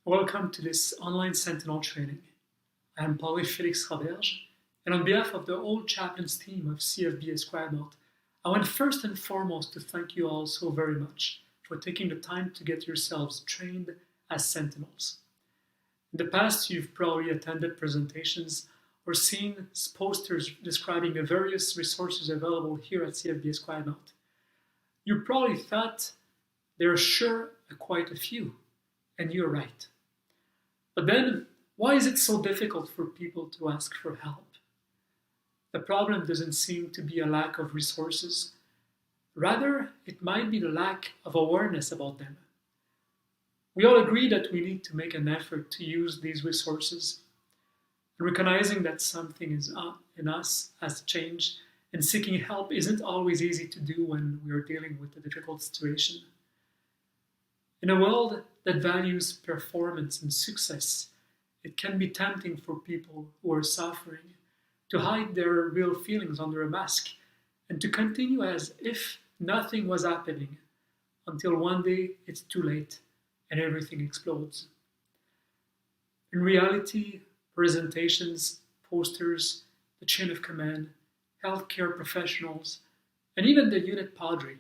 Welcome to this online Sentinel training. I am Padre Félix Roberge, and on behalf of the whole chaplains team of CFB Esquadron, I want first and foremost to thank you all so very much for taking the time to get yourselves trained as sentinels. In the past, you've probably attended presentations or seen posters describing the various resources available here at CFB Esquadron. You probably thought there are sure quite a few, and you're right. But then, why is it so difficult for people to ask for help? The problem doesn't seem to be a lack of resources. Rather, it might be the lack of awareness about them. We all agree that we need to make an effort to use these resources. Recognizing that something is in us has changed, and seeking help isn't always easy to do when we are dealing with a difficult situation. In a world that values performance and success, it can be tempting for people who are suffering to hide their real feelings under a mask and to continue as if nothing was happening until one day it's too late and everything explodes. In reality, presentations, posters, the chain of command, healthcare professionals, and even the unit Padre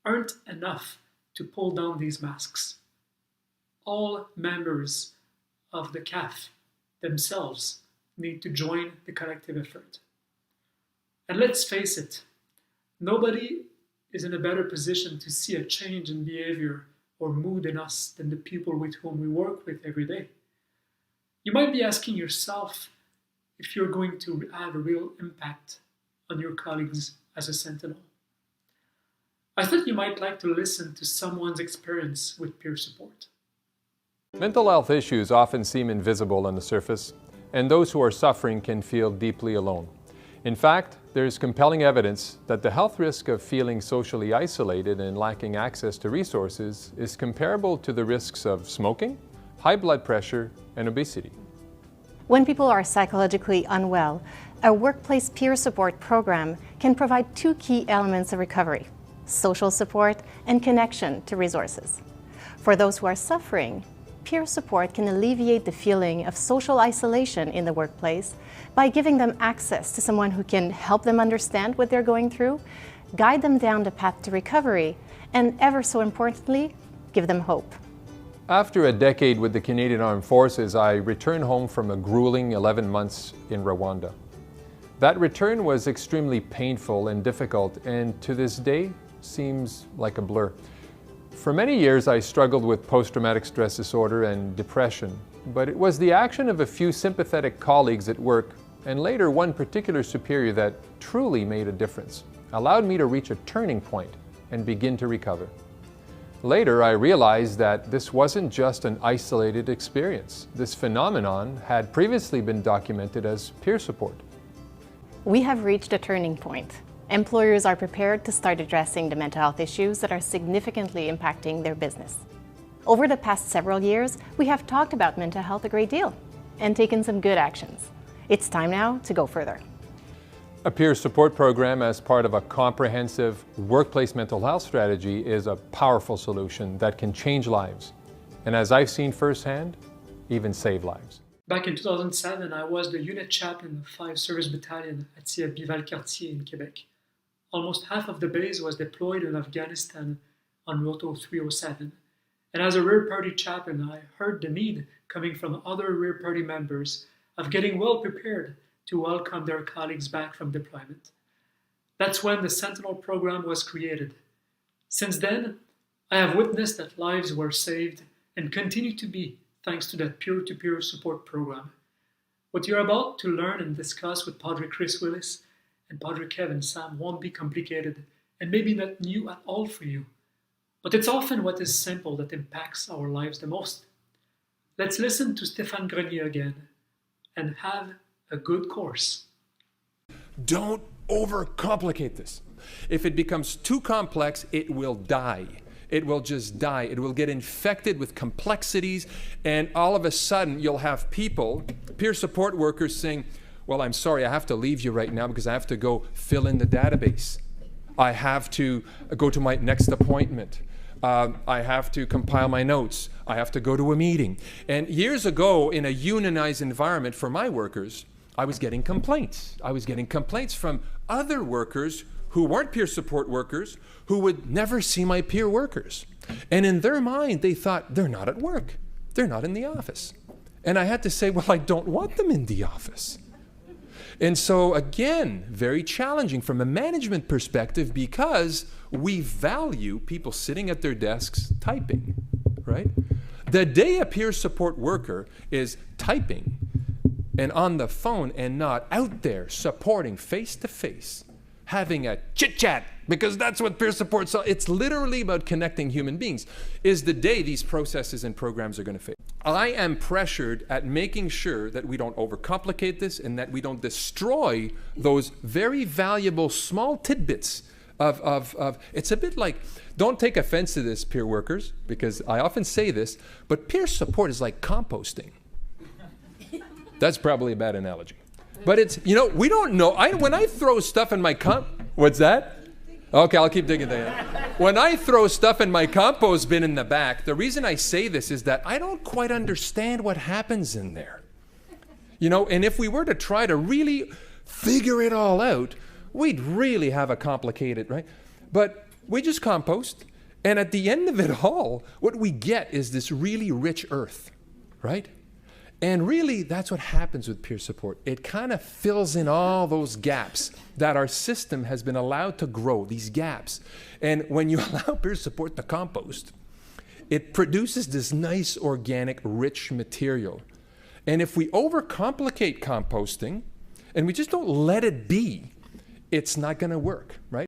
aren't enough to pull down these masks. All members of the CAF themselves need to join the collective effort. And let's face it, nobody is in a better position to see a change in behavior or mood in us than the people with whom we work with every day. You might be asking yourself if you're going to have a real impact on your colleagues as a sentinel. I thought you might like to listen to someone's experience with peer support. Mental health issues often seem invisible on the surface, and those who are suffering can feel deeply alone. In fact, there is compelling evidence that the health risk of feeling socially isolated and lacking access to resources is comparable to the risks of smoking, high blood pressure, and obesity. When people are psychologically unwell, a workplace peer support program can provide two key elements of recovery: social support and connection to resources. For those who are suffering, peer support can alleviate the feeling of social isolation in the workplace by giving them access to someone who can help them understand what they're going through, guide them down the path to recovery, and ever so importantly, give them hope. After a decade with the Canadian Armed Forces, I returned home from a grueling 11 months in Rwanda. That return was extremely painful and difficult, and to this day seems like a blur. For many years, I struggled with post-traumatic stress disorder and depression, but it was the action of a few sympathetic colleagues at work, and later one particular superior, that truly made a difference, allowed me to reach a turning point and begin to recover. Later, I realized that this wasn't just an isolated experience. This phenomenon had previously been documented as peer support. We have reached a turning point. Employers are prepared to start addressing the mental health issues that are significantly impacting their business. Over the past several years, we have talked about mental health a great deal and taken some good actions. It's time now to go further. A peer support program as part of a comprehensive workplace mental health strategy is a powerful solution that can change lives, and as I've seen firsthand, even save lives. Back in 2007, I was the unit chaplain of 5 Service Battalion at CFB Valcartier in Quebec. Almost half of the base was deployed in Afghanistan on Roto 307, and as a rear party chaplain, I heard the need coming from other rear party members of getting well prepared to welcome their colleagues back from deployment. That's when the Sentinel program was created. Since then, I have witnessed that lives were saved and continue to be thanks to that peer-to-peer support program. What you're about to learn and discuss with Padre Chris Willis and Padre Kevin Sam won't be complicated and maybe not new at all for you, but it's often what is simple that impacts our lives the most. Let's listen to Stéphane Grenier again and have a good course. Don't overcomplicate this. If it becomes too complex, it will die. It will just die. It will get infected with complexities, and all of a sudden you'll have people, peer support workers, saying, well, I'm sorry, I have to leave you right now because I have to go fill in the database. I have to go to my next appointment. I have to compile my notes. I have to go to a meeting. And years ago, in a unionized environment for my workers, I was getting complaints. I was getting complaints from other workers who weren't peer support workers, who would never see my peer workers. And in their mind, they thought, they're not at work. They're not in the office. And I had to say, well, I don't want them in the office. And so again, very challenging from a management perspective because we value people sitting at their desks typing, right? The day a peer support worker is typing and on the phone and not out there supporting face to face, having a chit chat, because that's what peer support is. It's literally about connecting human beings, is the day these processes and programs are going to fail. I am pressured at making sure that we don't overcomplicate this and that we don't destroy those very valuable small tidbits of it's a bit like, don't take offense to this, peer workers, because I often say this, but peer support is like composting. That's probably a bad analogy. But it's, you know, we don't know. When I throw stuff in my what's that? Okay, I'll keep digging there. When I throw stuff in my compost bin in the back, the reason I say this is that I don't quite understand what happens in there. You know, and if we were to try to really figure it all out, we'd really have a complicated, right? But we just compost, and at the end of it all, what we get is this really rich earth, right? And really, that's what happens with peer support. It kind of fills in all those gaps that our system has been allowed to grow, these gaps. And when you allow peer support to compost, it produces this nice, organic, rich material. And if we overcomplicate composting, and we just don't let it be, it's not going to work, right?